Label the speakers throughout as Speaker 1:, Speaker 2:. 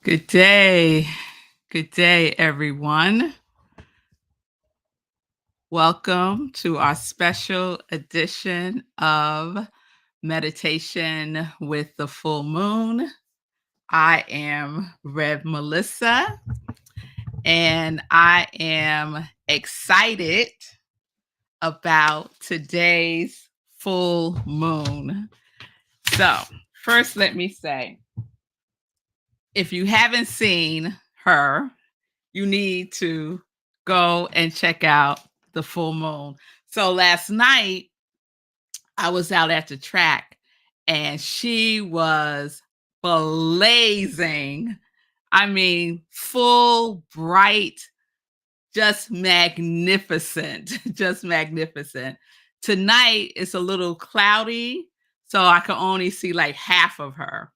Speaker 1: Good day. Good day, everyone. Welcome to our special edition of Meditation with the Full Moon. I am Rev Melissa, and I am excited about today's full moon. So, first, let me say if you haven't seen her, you need to go and check out the full moon. So last night I was out at the track and she was blazing. I mean, full, bright, just magnificent, just magnificent. Tonight it's a little cloudy, so I can only see like half of her.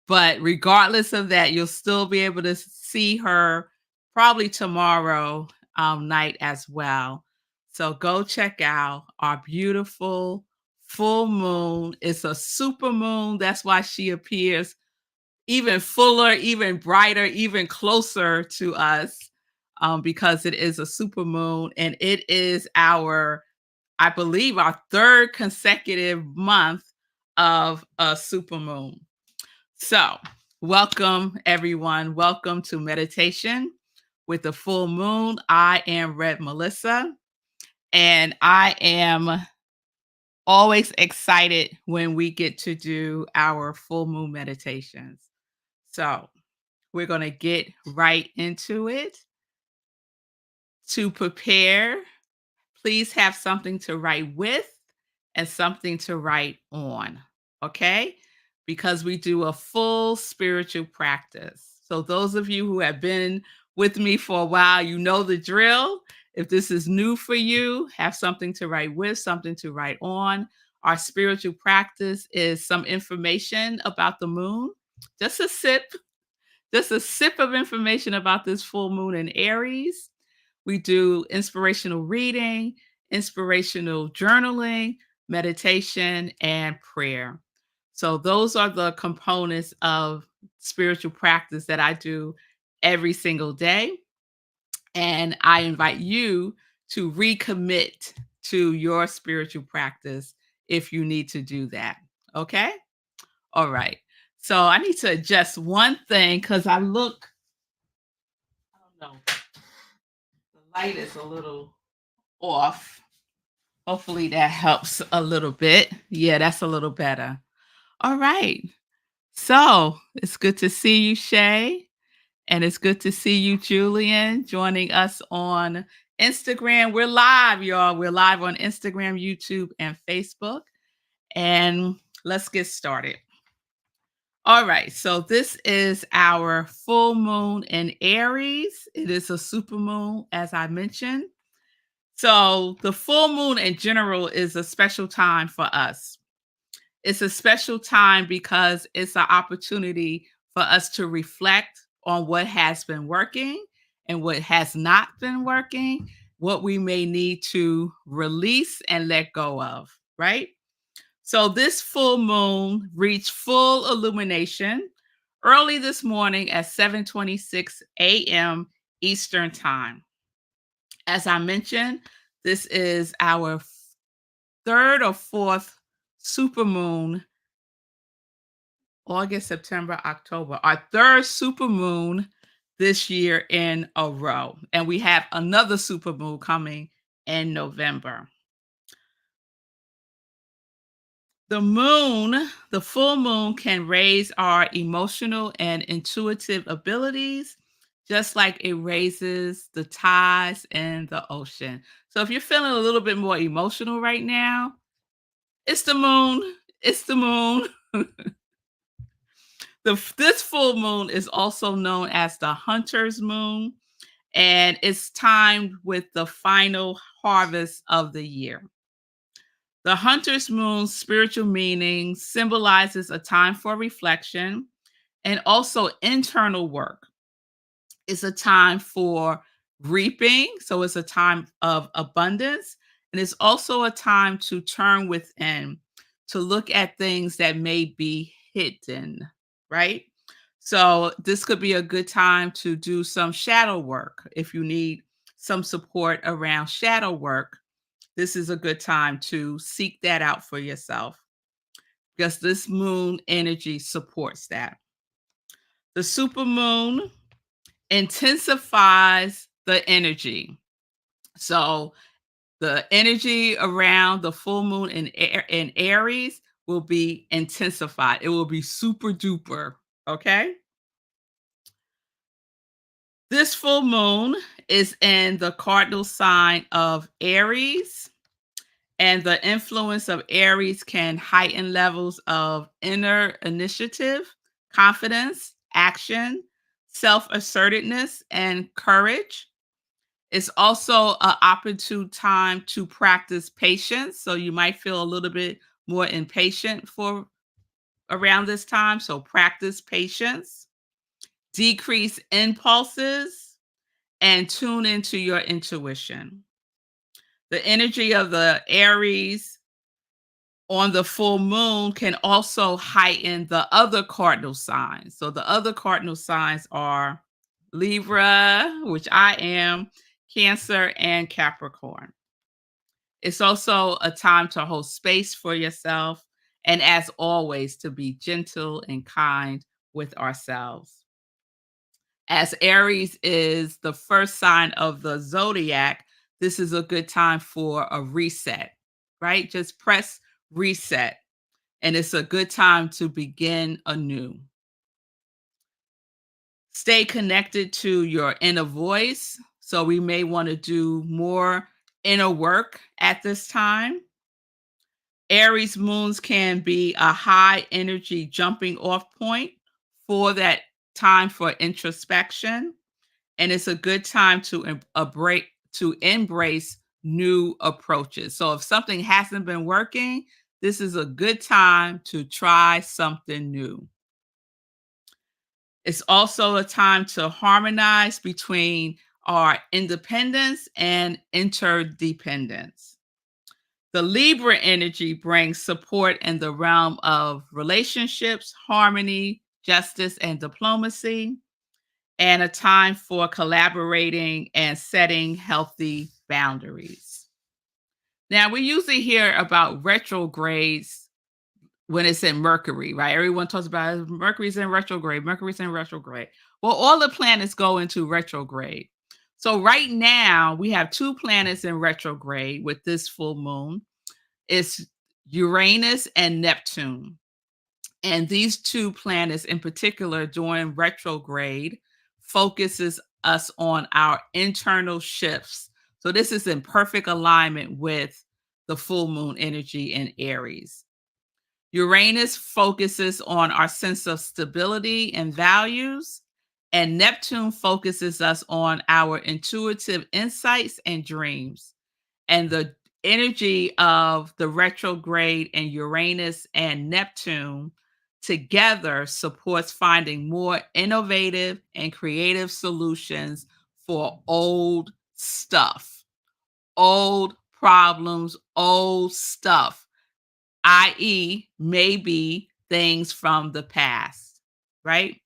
Speaker 1: But regardless of that, you'll still be able to see her probably tomorrow night as well. So go check out our beautiful full moon. It's a super moon. That's why she appears even fuller, even brighter, even closer to us because it is a super moon and it is I believe, our third consecutive month of a super moon. So, welcome everyone. Welcome to meditation with the full moon. I am Red Melissa, and I am always excited when we get to do our full moon meditations. So, we're going to get right into it. To prepare, please have something to write with and something to write on. Okay? Because we do a full spiritual practice. So, those of you who have been with me for a while, you know the drill. If this is new for you, have something to write with, something to write on. Our spiritual practice is some information about the moon, just a sip of information about this full moon in Aries. We do inspirational reading, inspirational journaling, meditation, and prayer. So, those are the components of spiritual practice that I do every single day. And I invite you to recommit to your spiritual practice if you need to do that. Okay? All right. So, I need to adjust one thing because I don't know, the light is a little off. Hopefully that helps a little bit. Yeah, that's a little better. All right. So it's good to see you, Shay. And it's good to see you, Julian, joining us on Instagram. We're live, y'all. We're live on Instagram, YouTube, and Facebook. And let's get started. All right. So this is our full moon in Aries. It is a super moon, as I mentioned. So the full moon in general is a special time for us. It's a special time because it's an opportunity for us to reflect on what has been working and what has not been working, what we may need to release and let go of, right? So this full moon reached full illumination early this morning at 7:26 a.m. Eastern Time. As I mentioned, this is our third or fourth supermoon, August, September, October, our third supermoon this year in a row. And we have another supermoon coming in November. The full moon can raise our emotional and intuitive abilities, just like it raises the tides in the ocean. So if you're feeling a little bit more emotional right now, it's the moon. It's the moon. This full moon is also known as the hunter's moon, and it's timed with the final harvest of the year. The hunter's moon's spiritual meaning symbolizes a time for reflection and also internal work. It's a time for reaping, so it's a time of abundance, and it's also a time to turn within, to look at things that may be hidden, right? So this could be a good time to do some shadow work. If you need some support around shadow work, this is a good time to seek that out for yourself because this moon energy supports that. The supermoon intensifies the energy. So the energy around the full moon in Aries will be intensified. It will be super duper. Okay. This full moon is in the cardinal sign of Aries, and the influence of Aries can heighten levels of inner initiative, confidence, action, self assertiveness, and courage. It's also an opportune time to practice patience. So you might feel a little bit more impatient for around this time. So practice patience, decrease impulses, and tune into your intuition. The energy of the Aries on the full moon can also heighten the other cardinal signs. So the other cardinal signs are Libra, which I am, Cancer, and Capricorn. It's also a time to hold space for yourself and, as always, to be gentle and kind with ourselves. As Aries is the first sign of the zodiac, this is a good time for a reset, right? Just press reset, and it's a good time to begin anew. Stay connected to your inner voice. So, we may want to do more inner work at this time. Aries moons can be a high energy jumping off point for that time for introspection, and it's a good time to embrace new approaches. So if something hasn't been working, this is a good time to try something new. It's also a time to harmonize between our independence and interdependence. The Libra energy brings support in the realm of relationships, harmony, justice, and diplomacy, and a time for collaborating and setting healthy boundaries. Now, we usually hear about retrogrades when it's in Mercury, right? Everyone talks about Mercury's in retrograde, Mercury's in retrograde. Well, all the planets go into retrograde. So, right now, we have two planets in retrograde with this full moon. It's Uranus and Neptune. And these two planets in particular during retrograde focuses us on our internal shifts. So this is in perfect alignment with the full moon energy in Aries. Uranus focuses on our sense of stability and values, and Neptune focuses us on our intuitive insights and dreams. And the energy of the retrograde and Uranus and Neptune together supports finding more innovative and creative solutions for old stuff, old problems, old stuff, i.e., maybe things from the past, right?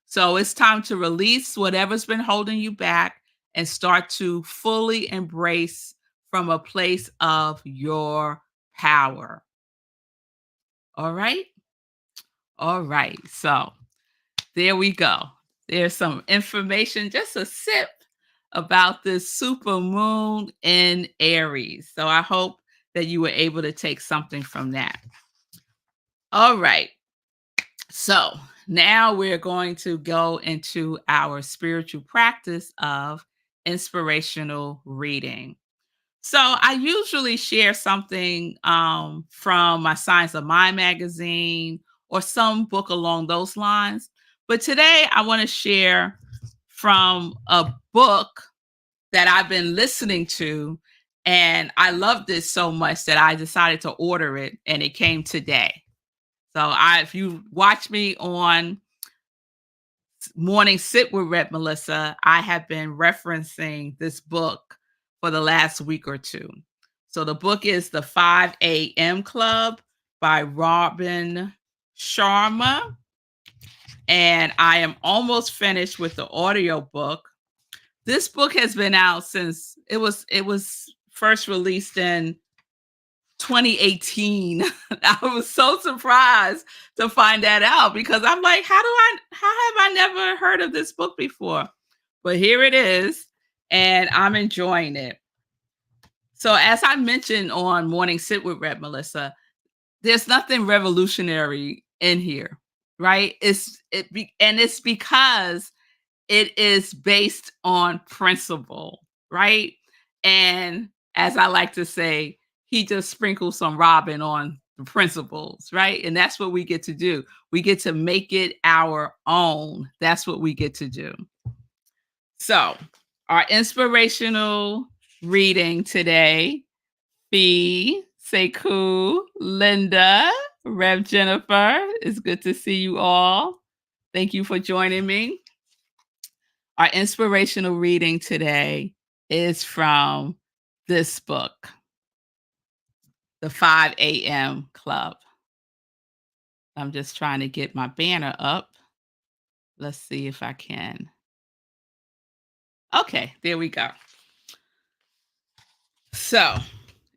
Speaker 1: So it's time to release whatever's been holding you back and start to fully embrace from a place of your power. All right? All right. So there we go. There's some information, just a sip about this super moon in Aries. So I hope that you were able to take something from that. All right. So now we're going to go into our spiritual practice of inspirational reading. So I usually share something from my Science of Mind magazine or some book along those lines. But today I want to share from a book that I've been listening to. And I loved it so much that I decided to order it, and it came today. So if you watch me on Morning Sit with Rep Melissa, I have been referencing this book for the last week or two. So the book is The 5 a.m. Club by Robin Sharma. and I am almost finished with the audio book. This book has been out since it was first released in 2018. I was so surprised to find that out because I'm like, how have I never heard of this book before? But here it is, and I'm enjoying it. So as I mentioned on Morning Sit with Red Melissa, there's nothing revolutionary in here, right? It's because it is based on principle, right? And as I like to say, he just sprinkles some Robin on the principles, right? And that's what we get to do. We get to make it our own. That's what we get to do. So, our inspirational reading today: Fee, Sekou, Linda, Rev Jennifer. It's good to see you all. Thank you for joining me. Our inspirational reading today is from this book, The 5 a.m. Club. I'm just trying to get my banner up. Let's see if I can. Okay, there we go. So,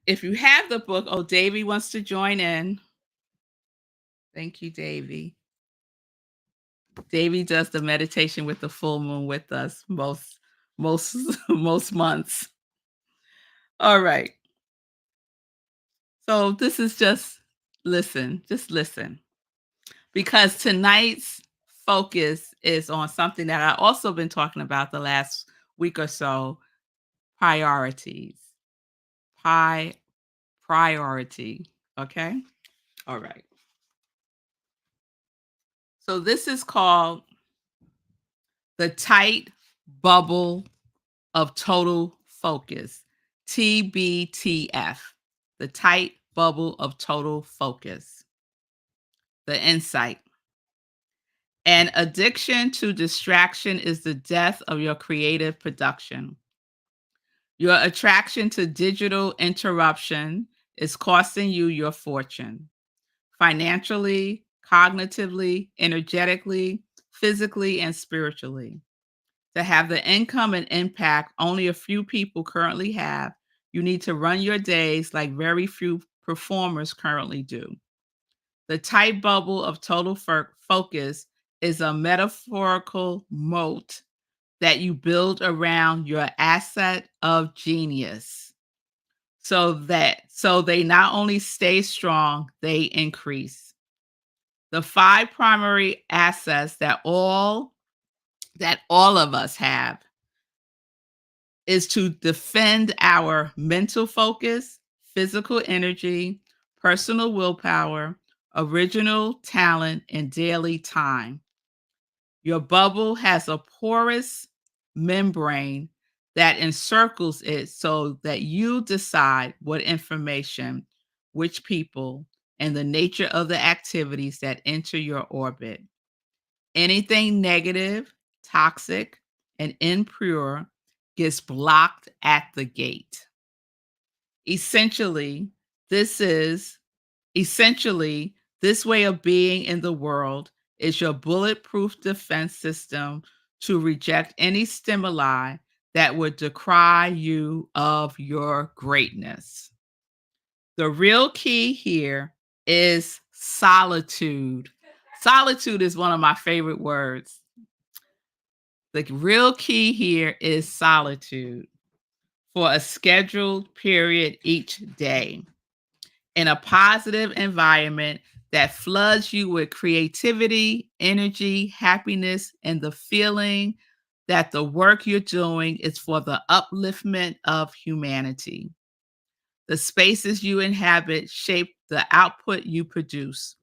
Speaker 1: if you have the book, oh, Davy wants to join in. Thank you, Davy. Davy does the meditation with the full moon with us most most months. All right. So this is just listen. Because tonight's focus is on something that I've also been talking about the last week or so: priorities. Priority. Okay. All right. So this is called the tight bubble of total focus. TBTF. The tight bubble of total focus. The insight. An addiction to distraction is the death of your creative production. Your attraction to digital interruption is costing you your fortune, financially, cognitively, energetically, physically, and spiritually. To have the income and impact only a few people currently have, you need to run your days like very few performers currently do. The tight bubble of total focus is a metaphorical moat that you build around your asset of genius so they not only stay strong, they increase. The five primary assets that all of us have is to defend our mental focus, physical energy, personal willpower, original talent, and daily time. Your bubble has a porous membrane that encircles it so that you decide what information, which people, and the nature of the activities that enter your orbit. Anything negative, toxic, and impure gets blocked at the gate. Essentially, this is essentially this way of being in the world is your bulletproof defense system to reject any stimuli that would decry you of your greatness. The real key here is solitude. Solitude is one of my favorite words. The real key here is solitude for a scheduled period each day in a positive environment that floods you with creativity, energy, happiness, and the feeling that the work you're doing is for the upliftment of humanity. The spaces you inhabit shape the output you produce.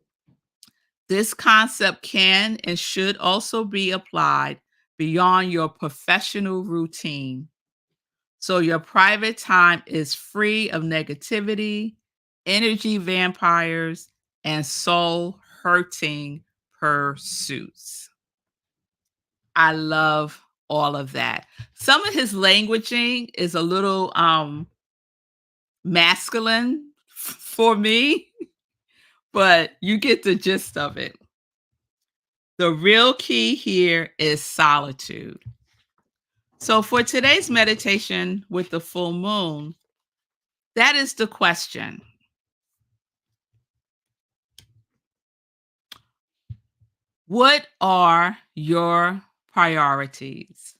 Speaker 1: This concept can and should also be applied beyond your professional routine. So your private time is free of negativity, energy vampires, and soul hurting pursuits. I love all of that. Some of his languaging is a little masculine for me, but you get the gist of it. The real key here is solitude. So, for today's meditation with the full moon, that is the question. What are your priorities?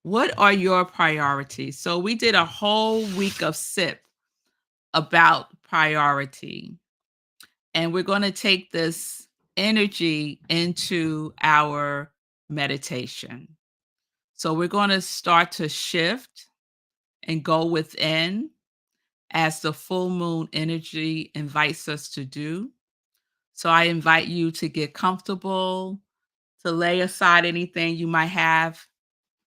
Speaker 1: What are your priorities? So, we did a whole week of SIP about priority, and we're going to take this energy into our meditation. So, we're going to start to shift and go within as the full moon energy invites us to do. So I invite you to get comfortable, to lay aside anything you might have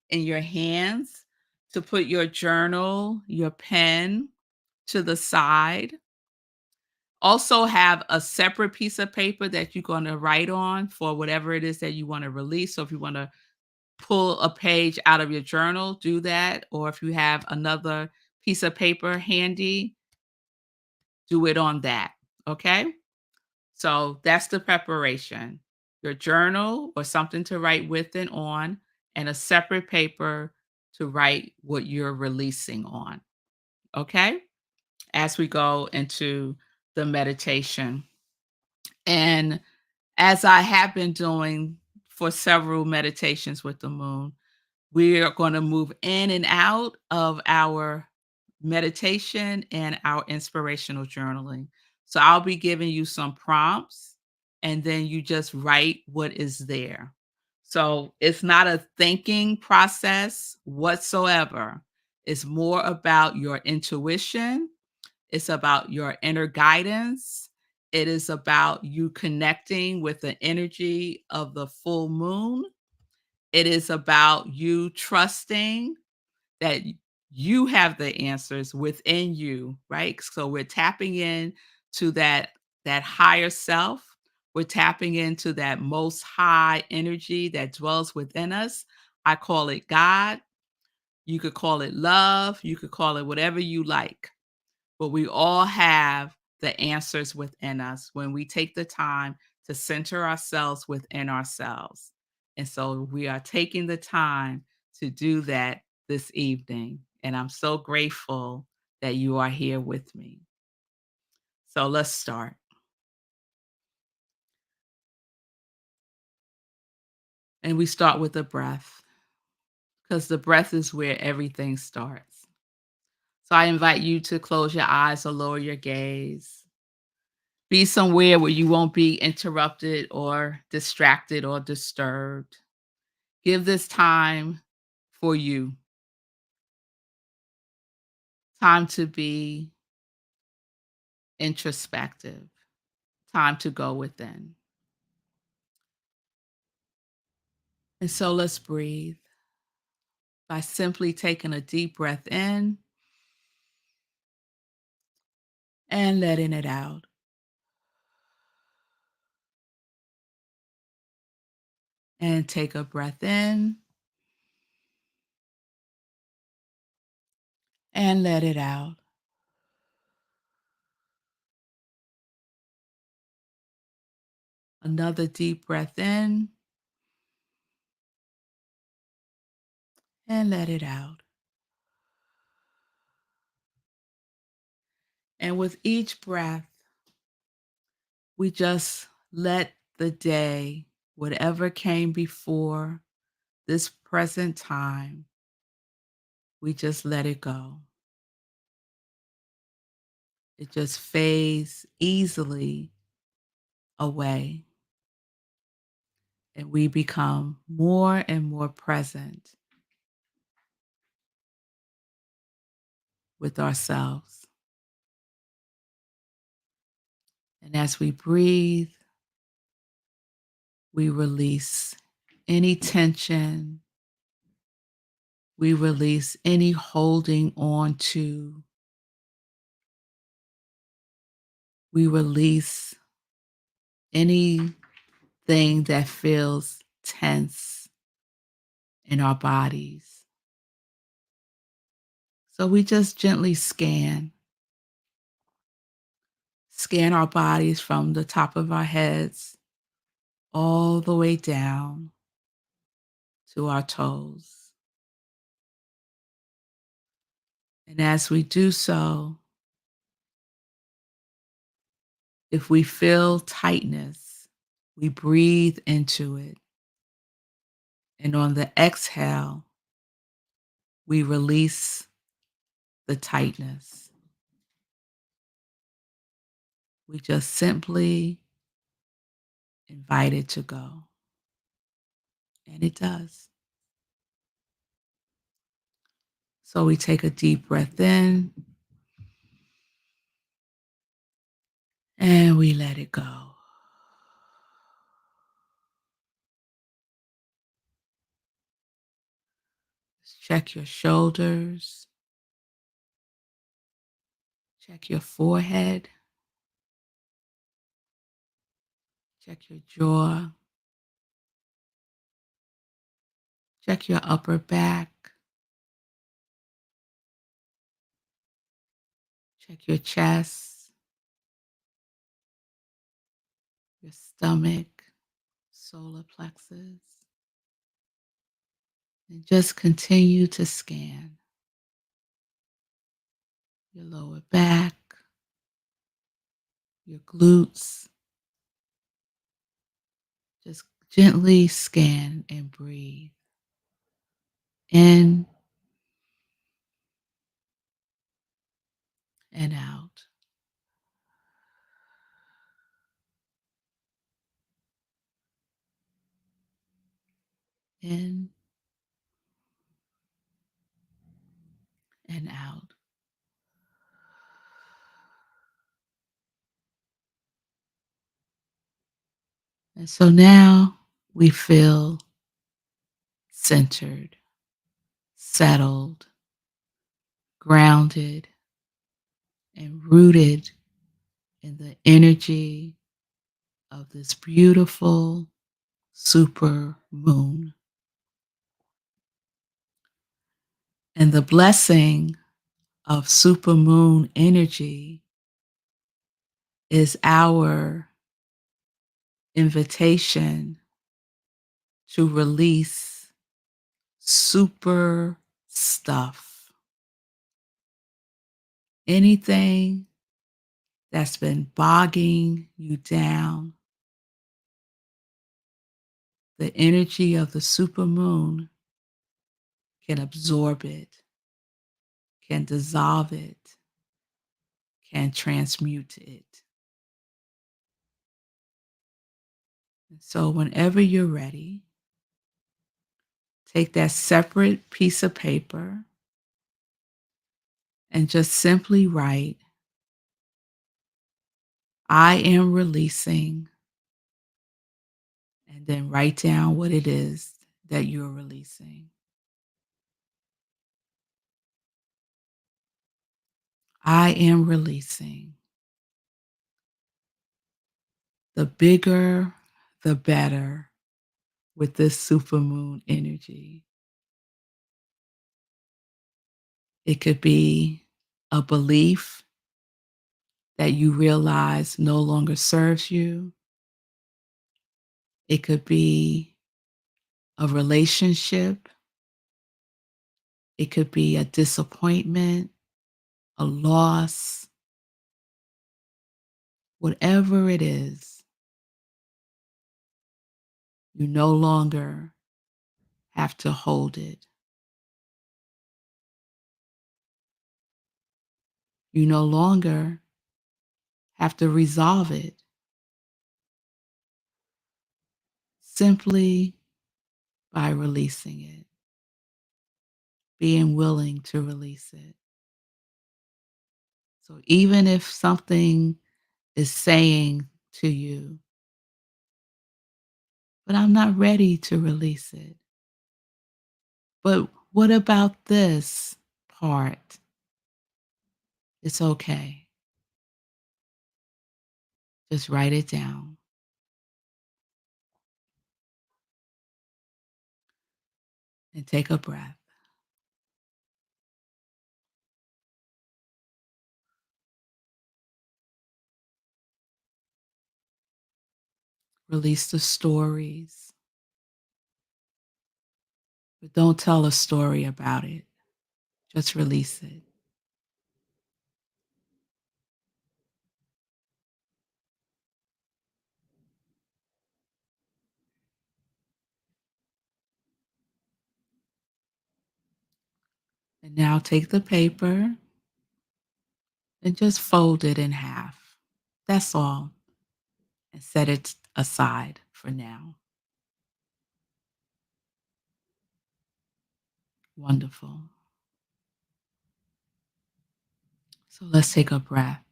Speaker 1: in your hands, to put your journal, your pen to the side. Also, have a separate piece of paper that you're going to write on for whatever it is that you want to release. So if you want to pull a page out of your journal, do that. Or if you have another piece of paper handy, do it on that. Okay. So that's the preparation. Your journal or something to write with and on, and a separate paper to write what you're releasing on. Okay. As we go into the meditation. And as I have been doing for several meditations with the moon, we are going to move in and out of our meditation and our inspirational journaling. So I'll be giving you some prompts and then you just write what is there. So it's not a thinking process whatsoever. It's more about your intuition, it's about your inner guidance. It is about you connecting with the energy of the full moon. It is about you trusting that you have the answers within you, right? So we're tapping in to that higher self. We're tapping into that most high energy that dwells within us. I call it God. You could call it love. You could call it whatever you like. But we all have the answers within us when we take the time to center ourselves within ourselves. And so we are taking the time to do that this evening. And I'm so grateful that you are here with me. So let's start. And we start with the breath because the breath is where everything starts. So I invite you to close your eyes or lower your gaze. Be somewhere where you won't be interrupted or distracted or disturbed. Give this time for you, time to be introspective, time to go within. And so let's breathe by simply taking a deep breath in and letting it out. And take a breath in and let it out. Another deep breath in and let it out. And with each breath, we just let the day, whatever came before this present time, we just let it go. It just fades easily away. And we become more and more present with ourselves. And as we breathe, we release any tension, we release any holding on to, we release anything that feels tense in our bodies. So we just gently scan our bodies from the top of our heads all the way down to our toes. And as we do so, if we feel tightness, we breathe into it. And on the exhale, we release the tightness. We just simply invite it to go. And it does. So we take a deep breath in and we let it go. Just check your shoulders, check your forehead, check your jaw, check your upper back, check your chest, your stomach, solar plexus, and just continue to scan your lower back, your glutes. Just gently scan and breathe in and out. In and out. And so now we feel centered, settled, grounded, and rooted in the energy of this beautiful super moon. And the blessing of supermoon energy is our invitation to release super stuff. Anything that's been bogging you down, the energy of the supermoon can absorb it, can dissolve it, can transmute it. And so whenever you're ready, take that separate piece of paper and just simply write, I am releasing, and then write down what it is that you're releasing. I am releasing. The bigger, the better with this supermoon energy. It could be a belief that you realize no longer serves you. It could be a relationship. It could be a disappointment, a loss, whatever it is, you no longer have to hold it. You no longer have to resolve it. Simply by releasing it, being willing to release it. So even if something is saying to you, but I'm not ready to release it. But what about this part? It's okay. Just write it down and take a breath. Release the stories, but don't tell a story about it. Just release it. And now take the paper and just fold it in half. That's all. And set it aside for now. Wonderful. So let's take a breath.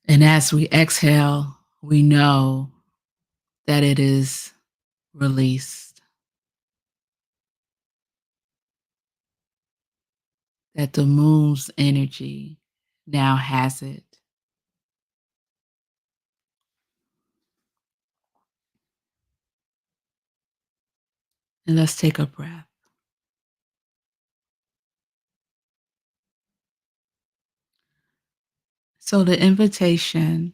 Speaker 1: And as we exhale, we know that it is released, that the moon's energy now has it. And let's take a breath. So the invitation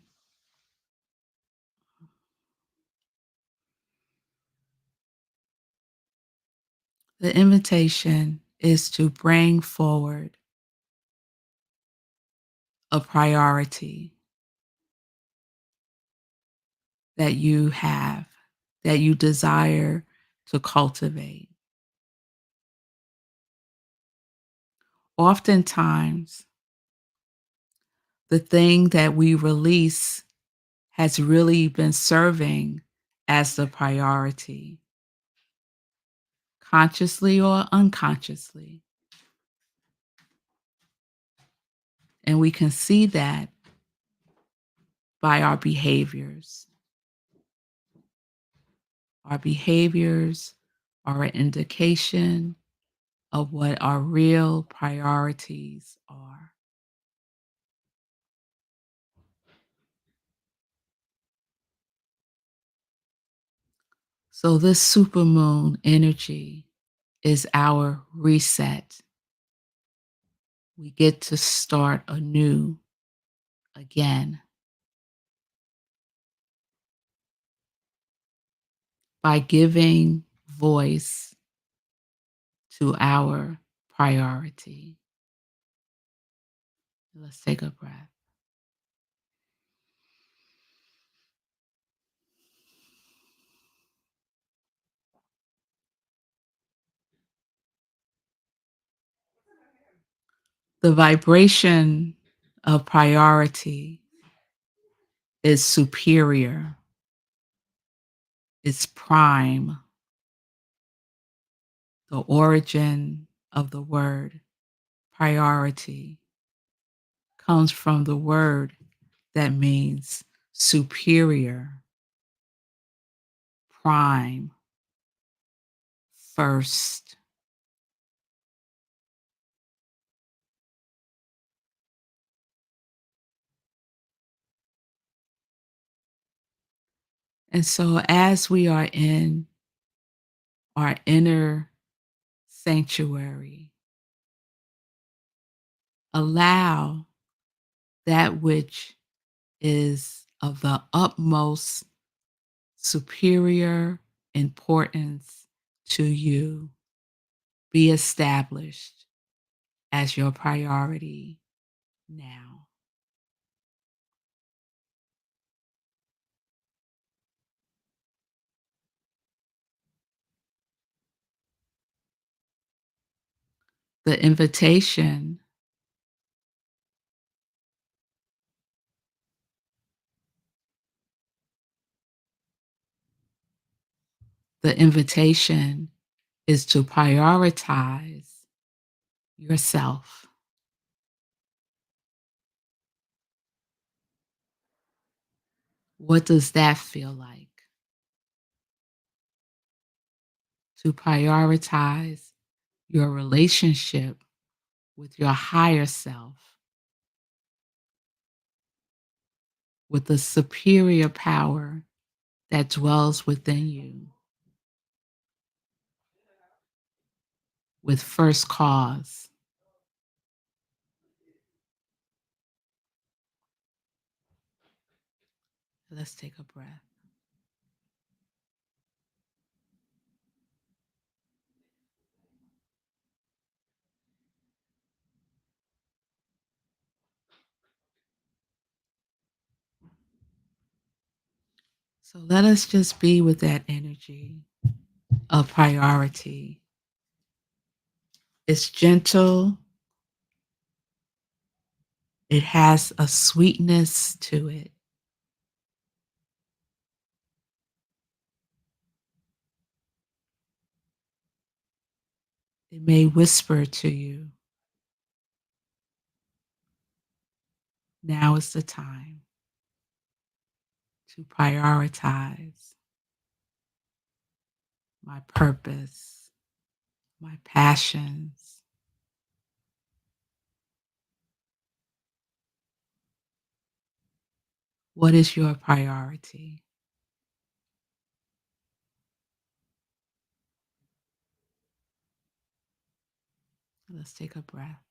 Speaker 1: is to bring forward a priority that you have, that you desire to cultivate. Oftentimes, the thing that we release has really been serving as the priority, consciously or unconsciously. And we can see that by our behaviors. Our behaviors are an indication of what our real priorities are. So, this supermoon energy is our reset. We get to start anew again by giving voice to our priority. Let's take a breath. The vibration of priority is superior, it's prime. The origin of the word priority comes from the word that means superior, prime, first. And so, as we are in our inner sanctuary, allow that which is of the utmost superior importance to you be established as your priority now. The invitation the invitation is to prioritize yourself. What does that feel like? To prioritize your relationship with your higher self, with the superior power that dwells within you, with first cause. Let's take a breath. So let us just be with that energy of priority. It's gentle, it has a sweetness to it. It may whisper to you, now is the time to prioritize my purpose, my passions. What is your priority? Let's take a breath.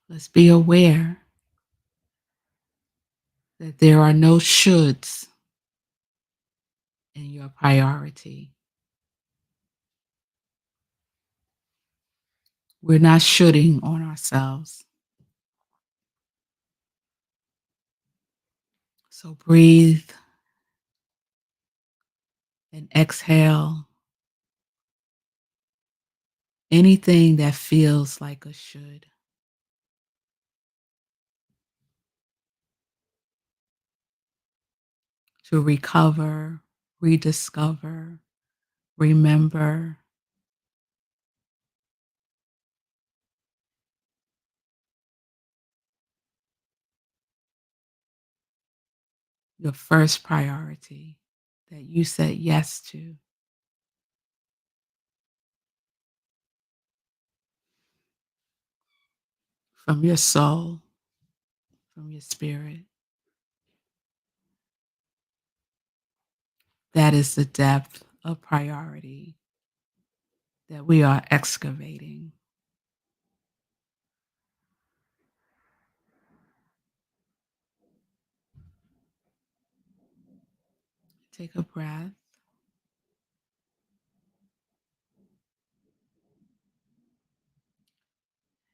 Speaker 1: Let's be aware that there are no shoulds in your priority. We're not shoulding on ourselves. So breathe and exhale anything that feels like a should. To recover, rediscover, remember your first priority that you said yes to from your soul, from your spirit. That is the depth of priority that we are excavating. Take a breath.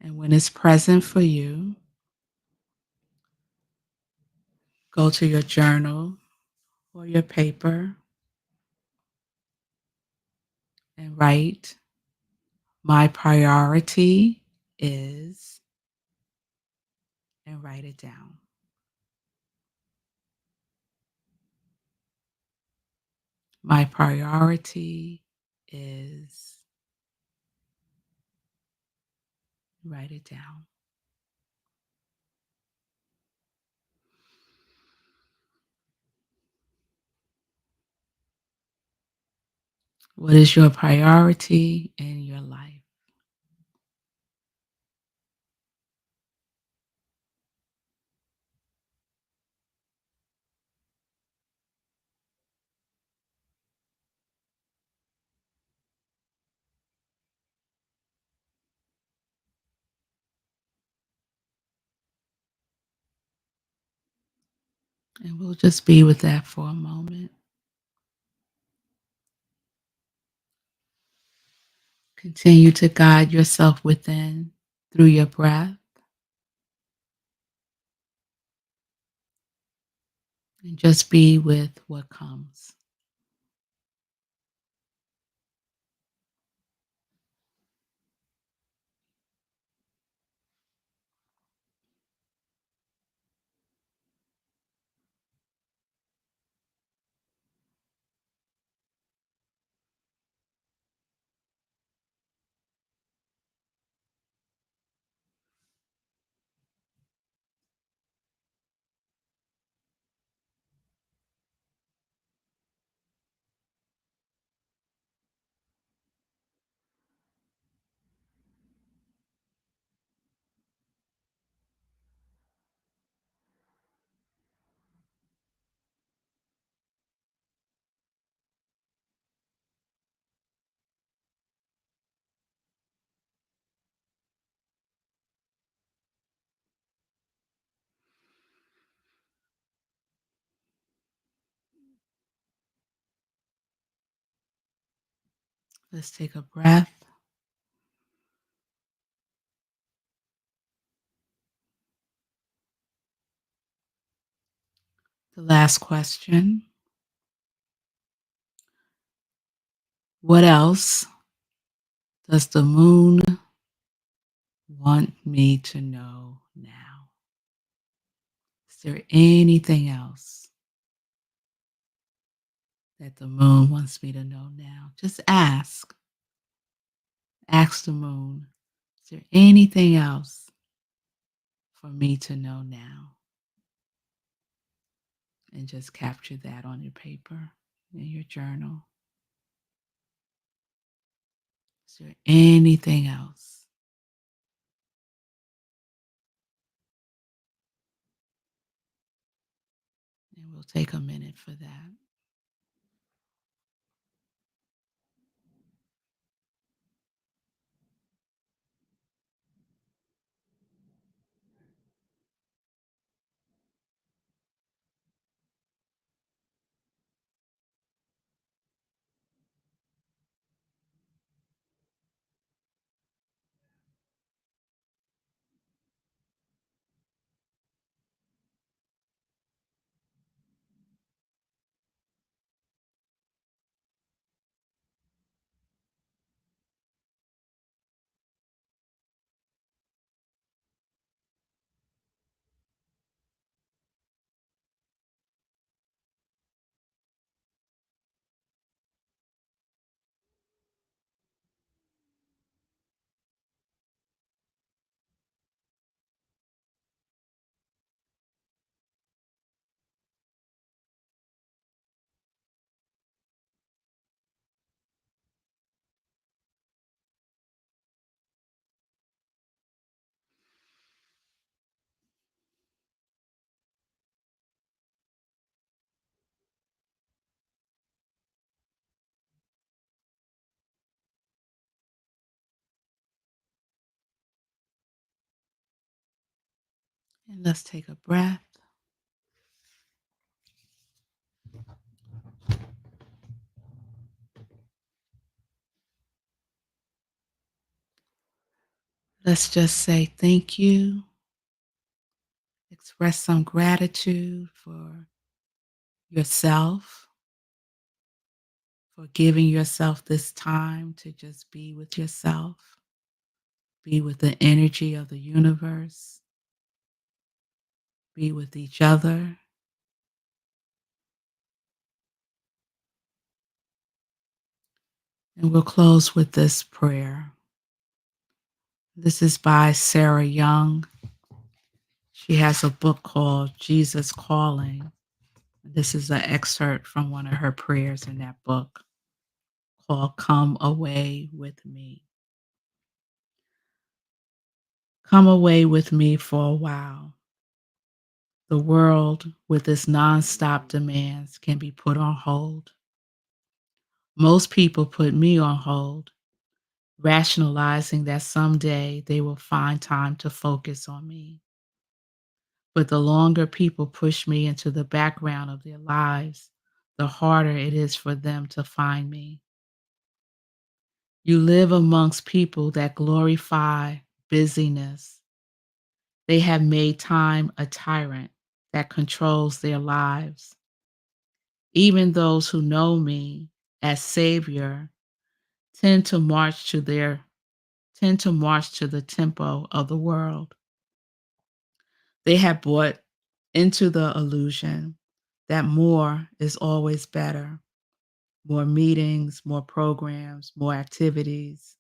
Speaker 1: And when it's present for you, go to your journal or your paper and write, my priority is, and write it down. My priority is, write it down. What is your priority in your life? And we'll just be with that for a moment. Continue to guide yourself within through your breath and just be with what comes. Let's take a breath. The last question. What else does the moon want me to know now? Is there anything else that the moon wants me to know now? Just ask. Ask the moon. Is there anything else for me to know now? And just capture that on your paper, in your journal. Is there anything else? And we'll take a minute for that. And let's take a breath. Let's just say thank you. Express some gratitude for yourself, for giving yourself this time to just be with yourself, be with the energy of the universe, be with each other. And we'll close with this prayer. This is by Sarah Young. She has a book called Jesus Calling. This is an excerpt from one of her prayers in that book called Come Away with Me. Come away with me for a while. The world, with its nonstop demands, can be put on hold. Most people put me on hold, rationalizing that someday they will find time to focus on me. But the longer people push me into the background of their lives, the harder it is for them to find me. You live amongst people that glorify busyness. They have made time a tyrant that controls their lives. Even those who know me as Savior tend to march to their tend to march to the tempo of the world. They have bought into the illusion that more is always better. More meetings, more programs, more activities.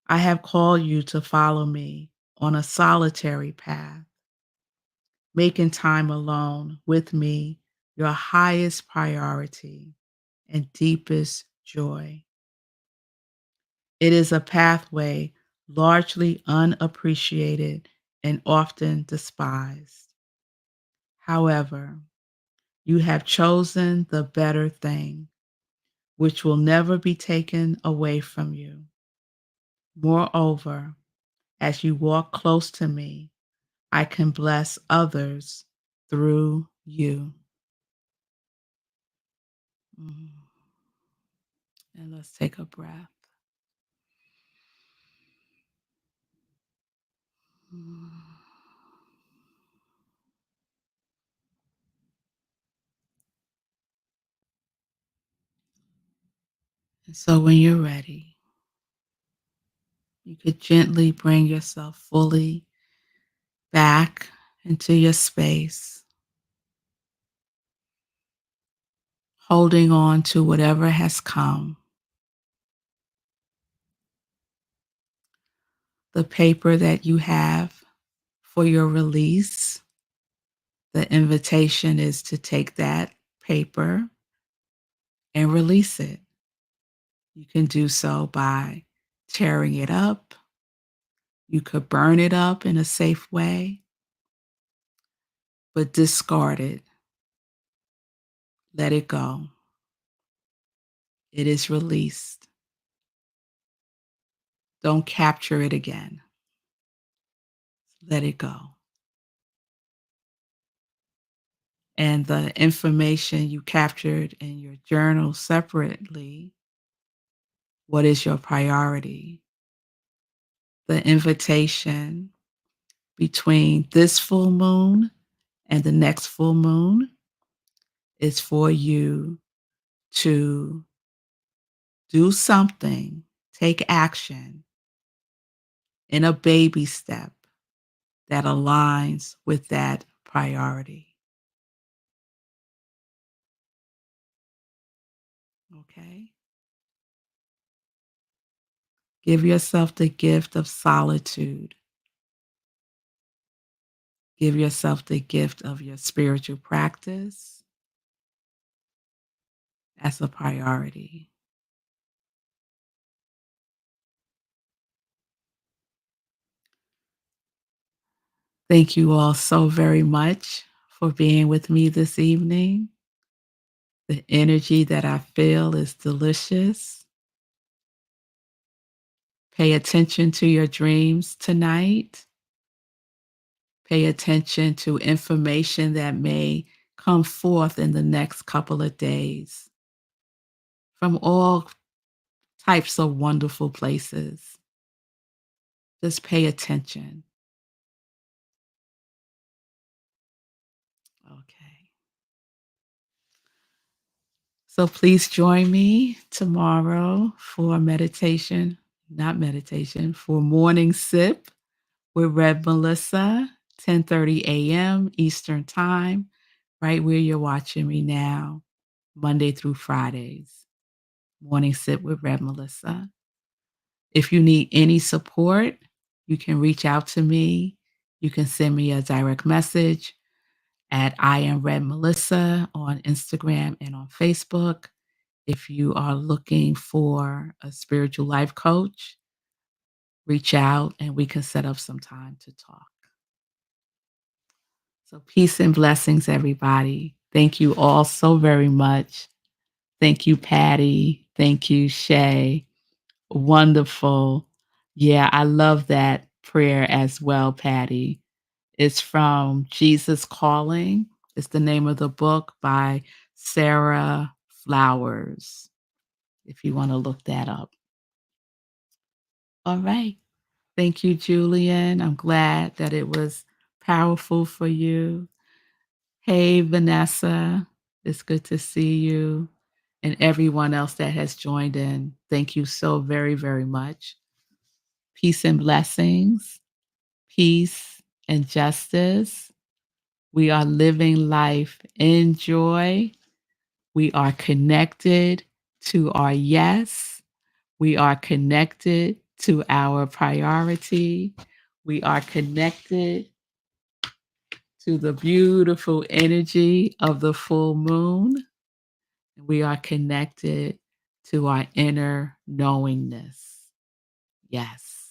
Speaker 1: I have called you to follow me on a solitary path, making time alone with me your highest priority and deepest joy. It is a pathway largely unappreciated and often despised. However, you have chosen the better thing, which will never be taken away from you. Moreover, as you walk close to me, I can bless others through you. Mm. And let's take a breath. And so when you're ready, you could gently bring yourself fully back into your space, holding on to whatever has come. The paper that you have for your release, the invitation is to take that paper and release it. You can do so by tearing it up. You could burn it up in a safe way, but discard it. Let it go. It is released. Don't capture it again. Let it go. And the information you captured in your journal separately, what is your priority? The invitation between this full moon and the next full moon is for you to do something, take action in a baby step that aligns with that priority. Okay? Give yourself the gift of solitude. Give yourself the gift of your spiritual practice as a priority. Thank you all so very much for being with me this evening. The energy that I feel is delicious. Pay attention to your dreams tonight. Pay attention to information that may come forth in the next couple of days from all types of wonderful places. Just pay attention. Okay. So please join me tomorrow for for morning sip with Red Melissa, 10:30 a.m. Eastern Time, right where you're watching me now, Monday through Fridays. Morning sip with Red Melissa. If you need any support, you can reach out to me. You can send me a direct message at iamrevmelissa on Instagram and on Facebook. If you are looking for a spiritual life coach, reach out and we can set up some time to talk. So, peace and blessings, everybody. Thank you all so very much. Thank you, Patty. Thank you, Shay. Wonderful. Yeah, I love that prayer as well, Patty. It's from Jesus Calling. It's the name of the book by Sarah Flowers, if you want to look that up. All right. Thank you, Julian. I'm glad that it was powerful for you. Hey, Vanessa. It's good to see you. And everyone else that has joined in. Thank you so very, very much. Peace and blessings, peace and justice. We are living life in joy. We are connected to our yes. We are connected to our priority. We are connected to the beautiful energy of the full moon. We are connected to our inner knowingness. Yes.